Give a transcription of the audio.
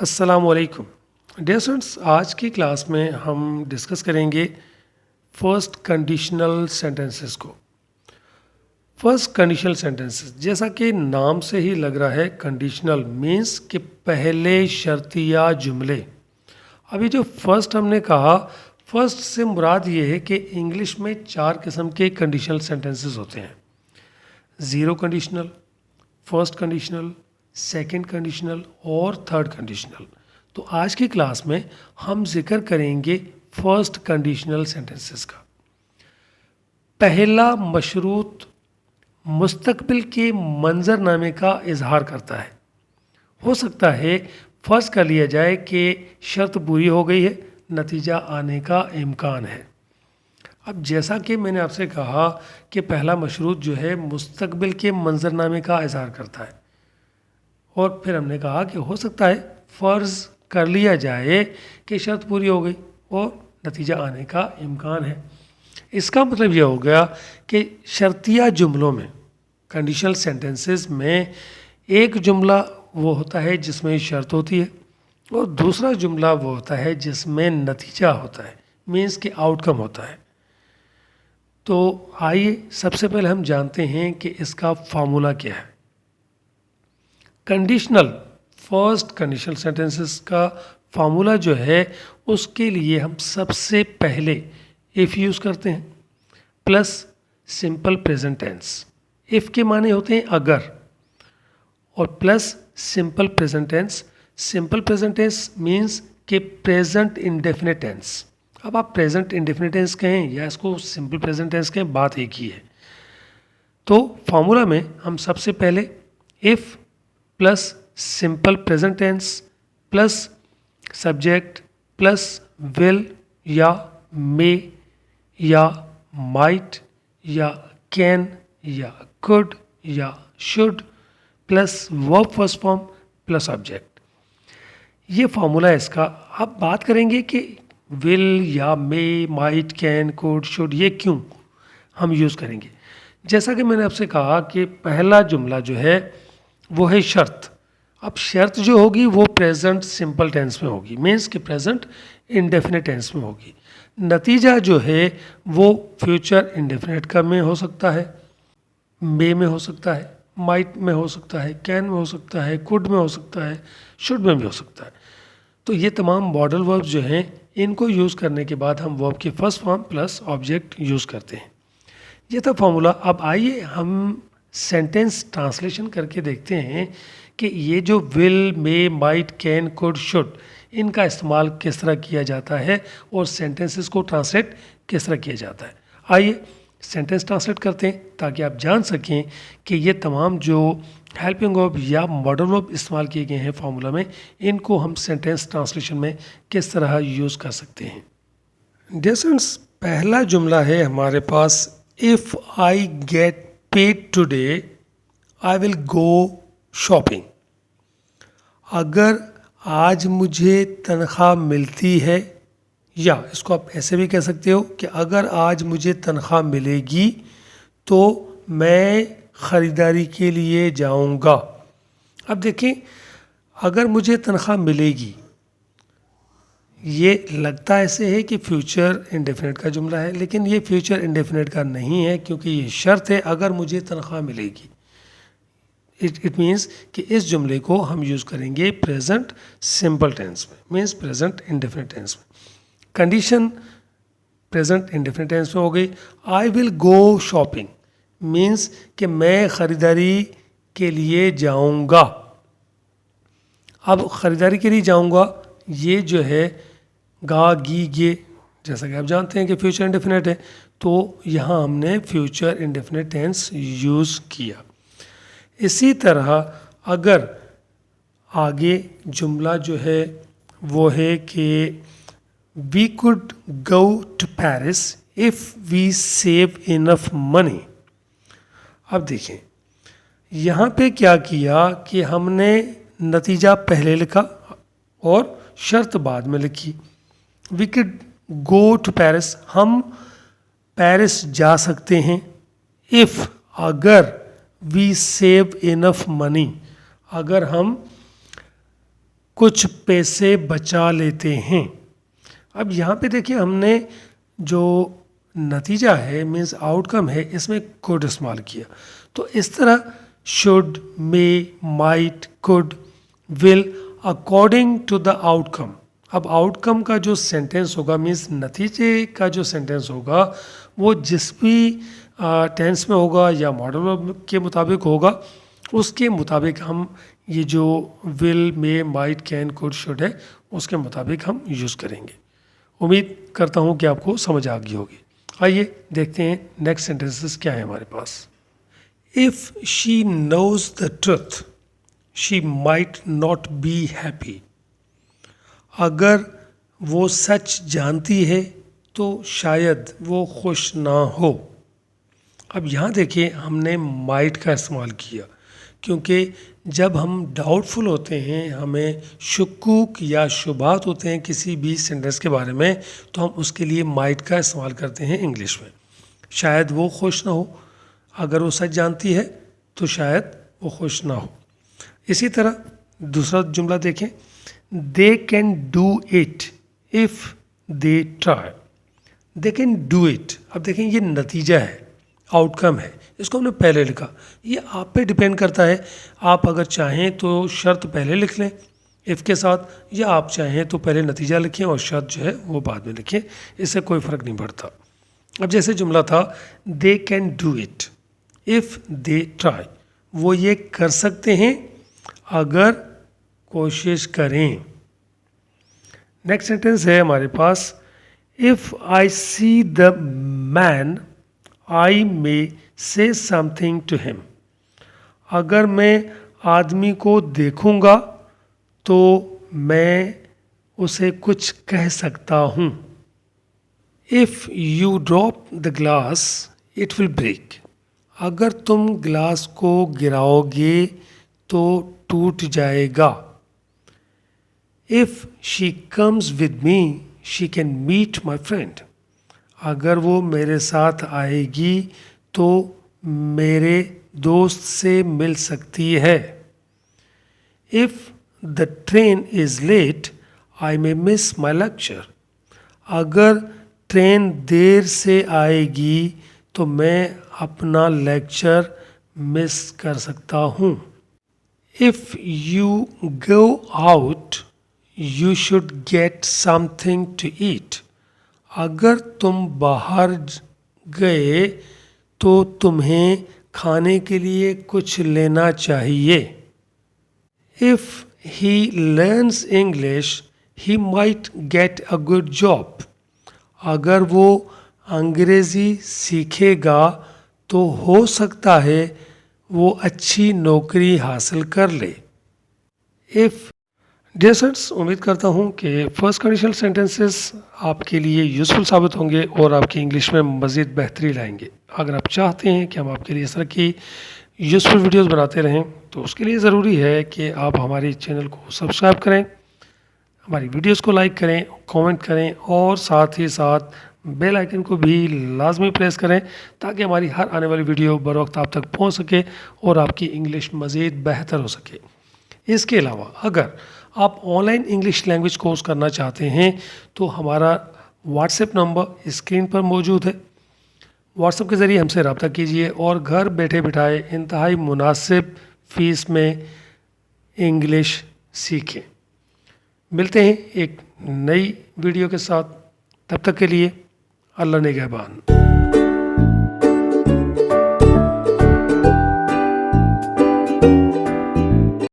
अस्सलाम वालेकुम dear students. आज की क्लास में हम डिस्कस करेंगे फर्स्ट कंडीशनल सेंटेंसेस को। फर्स्ट कंडीशनल सेंटेंसेस जैसा कि नाम से ही लग रहा है, कंडीशनल मीन्स कि पहले शर्तिया जुमले। अभी जो फर्स्ट हमने कहा, फर्स्ट से मुराद ये है कि इंग्लिश में 4 किस्म के कंडीशनल सेंटेंसेस होते हैं। Zero conditional, first conditional, second conditional और थर्ड कंडीशनल। तो आज की क्लास में हम जिक्र करेंगे फर्स्ट कंडीशनल सेंटेंसेस का। पहला मशरूत मुस्तकबिल के मंजरनामे का इजहार करता है। हो सकता है फर्ज कर लिया जाए कि शर्त पूरी हो गई है, नतीजा आने का इम्कान है। अब जैसा कि मैंने आपसे कहा कि पहला मशरूत जो है मुस्तकबिल के मंजरनामे का इजहार करता है, और फिर हमने कहा कि हो सकता है फ़र्ज़ कर लिया जाए कि शर्त पूरी हो गई और नतीजा आने का इम्कान है। इसका मतलब यह हो गया कि शर्तिया जुमलों में, कंडीशनल सेंटेंसेस में, एक जुमला वो होता है जिसमें शर्त होती है और दूसरा जुमला वो होता है जिसमें नतीजा होता है, मीन्स कि आउटकम होता है। तो आइए सबसे पहले हम जानते हैं कि इसका फार्मूला क्या है। कंडीशनल फर्स्ट कंडीशनल सेंटेंसेस का फार्मूला जो है, उसके लिए हम सबसे पहले इफ़ यूज़ करते हैं plus simple present tense. If के माने होते हैं अगर, और plus simple present tense. Simple present tense means कि प्रेजेंट इंडेफिनिट टेंस। अब आप प्रेजेंट इंडेफिनिट टेंस कहें या इसको सिंपल प्रेजेंट टेंस कहें, बात एक ही है। तो फार्मूला में हम सबसे पहले if plus simple present tens plus subject plus will या मे या माइट या कैन या कुड या should plus verb first form plus object, ये फॉर्मूला है इसका। अब बात करेंगे कि विल या मे, माइट, कैन, कुड, शुड ये क्यों हम यूज़ करेंगे। जैसा कि मैंने आपसे कहा कि पहला जुमला जो है वो है शर्त। अब शर्त जो होगी वो प्रेजेंट सिंपल टेंस में होगी, मीन्स कि प्रेजेंट इंडेफिनिट टेंस में होगी। नतीजा जो है वो फ्यूचर इंडेफिनिट का में हो सकता है, मे में हो सकता है, माइट में हो सकता है, कैन में हो सकता है, कुड में हो सकता है, शुड में भी हो सकता है। तो ये तमाम मॉडल वर्ब जो हैं, इनको यूज़ करने के बाद हम वर्ब के first form plus object use करते हैं। ये था फॉर्मूला। अब आइए हम सेंटेंस ट्रांसलेशन करके देखते हैं कि ये जो will, may, might, can, could, should, इनका इस्तेमाल किस तरह किया जाता है और सेंटेंसेस को ट्रांसलेट किस तरह किया जाता है। आइए सेंटेंस ट्रांसलेट करते हैं ताकि आप जान सकें कि ये तमाम जो हेल्पिंग वर्ब या मॉडल वर्ब इस्तेमाल किए गए हैं फार्मूला में, इनको हम सेंटेंस ट्रांसलेशन में किस तरह यूज़ कर सकते हैं। डियर स्टूडेंट्स, पहला जुमला है हमारे पास, if I get paid today I will go shopping. अगर आज मुझे तनख्वाह मिलती है, या इसको आप ऐसे भी कह सकते हो कि अगर आज मुझे तनख्वाह मिलेगी तो मैं ख़रीदारी के लिए जाऊंगा। अब देखें, अगर मुझे तनख्वाह मिलेगी, ये लगता ऐसे है कि फ्यूचर इंडेफिनिट का जुमला है, लेकिन ये फ्यूचर इंडेफिनिट का नहीं है क्योंकि ये शर्त है, अगर मुझे तनख्वाह मिलेगी। इट मीन्स कि इस जुमले को हम यूज़ करेंगे प्रेजेंट सिंपल टेंस में, मीन्स प्रेजेंट इंडेफिनिट टेंस में। कंडीशन प्रेजेंट इंडेफिनिट टेंस में हो गई। आई विल गो शॉपिंग मीन्स कि मैं ख़रीदारी के लिए जाऊंगा। अब ख़रीदारी के लिए जाऊंगा, ये जो है गा, गी, गे, जैसा कि आप जानते हैं कि फ्यूचर इंडेफिनिट है, तो यहाँ हमने फ्यूचर इंडेफिनिट टेंस यूज़ किया। इसी तरह अगर आगे जुमला जो है वो है कि we could go to Paris if we save enough money. अब देखें, यहाँ पे क्या किया कि हमने नतीजा पहले लिखा और शर्त बाद में लिखी। We could go to Paris, हम पेरिस जा सकते हैं, इफ़ अगर वी सेव इनफ मनी, अगर हम कुछ पैसे बचा लेते हैं। अब यहाँ पे देखिए हमने जो नतीजा है मीन्स आउटकम है इसमें कुड इस्तेमाल किया। तो इस तरह should, may, might, could, will according to the outcome. अब आउटकम का जो सेंटेंस होगा मीन्स नतीजे का जो सेंटेंस होगा वो जिस भी टेंस में होगा या मॉडल के मुताबिक होगा उसके मुताबिक हम ये जो will, may, might, can, could, should है उसके मुताबिक हम यूज़ करेंगे। उम्मीद करता हूँ कि आपको समझ आ गई होगी। आइए देखते हैं नेक्स्ट सेंटेंसेस क्या है हमारे पास। If she knows the truth she might not be happy. अगर वो सच जानती है तो शायद वो खुश ना हो। अब यहाँ देखिए हमने माइट का इस्तेमाल किया क्योंकि जब हम डाउटफुल होते हैं, हमें शुक्कुक या शुबात होते हैं किसी भी सेंटेंस के बारे में, तो हम उसके लिए माइट का इस्तेमाल करते हैं इंग्लिश में। शायद वो खुश ना हो, अगर वो सच जानती है तो शायद वो खुश ना हो। इसी तरह दूसरा जुमला देखें, they can do it if they try. They can do it. अब देखें ये नतीजा है, आउटकम है, इसको हमने पहले लिखा। ये आप पे डिपेंड करता है, आप अगर चाहें तो शर्त पहले लिख लें इफ़ के साथ, या आप चाहें तो पहले नतीजा लिखें और शर्त जो है वो बाद में लिखें, इससे कोई फ़र्क नहीं पड़ता। अब जैसे जुमला था they can do it if they try, वो ये कर सकते हैं अगर कोशिश करें। नेक्स्ट सेंटेंस है हमारे पास, if I see the man I may say something to him. अगर मैं आदमी को देखूंगा तो मैं उसे कुछ कह सकता हूँ। If you drop the glass it will break. अगर तुम ग्लास को गिराओगे तो टूट जाएगा। If she comes with me she can meet my friend. अगर वो मेरे साथ आएगी तो मेरे दोस्त से मिल सकती है। If the train is late I may miss my lecture. अगर ट्रेन देर से आएगी तो मैं अपना लेक्चर मिस कर सकता हूँ। If you go out you should get something to eat. अगर तुम बाहर गए तो तुम्हें खाने के लिए कुछ लेना चाहिए। If he learns English he might get a good job. अगर वो अंग्रेज़ी सीखेगा तो हो सकता है वो अच्छी नौकरी हासिल कर ले। इफ़ डियर स्टूडेंट्स, उम्मीद करता हूँ कि फर्स्ट कंडीशनल सेंटेंसेस आपके लिए यूज़फुल साबित होंगे और आपकी इंग्लिश में मज़ीद बेहतरी लाएंगे। अगर आप चाहते हैं कि हम आपके लिए इस तरह की यूज़फुल वीडियोस बनाते रहें तो उसके लिए ज़रूरी है कि आप हमारे चैनल को सब्सक्राइब करें, हमारी वीडियोस को लाइक करें, कमेंट करें और साथ ही साथ बेल आइकन को भी लाजमी प्रेस करें ताकि हमारी हर आने वाली वीडियो बर वक्त आप तक पहुँच सके और आपकी इंग्लिश मज़ीद बेहतर हो सके। इसके अलावा अगर आप ऑनलाइन इंग्लिश लैंग्वेज कोर्स करना चाहते हैं तो हमारा व्हाट्सएप नंबर स्क्रीन पर मौजूद है। व्हाट्सएप के ज़रिए हमसे रब्ता कीजिए और घर बैठे बिठाए इंतहाई मुनासिब फ़ीस में इंग्लिश सीखें। मिलते हैं एक नई वीडियो के साथ, तब तक के लिए अल्लाह निगहबान।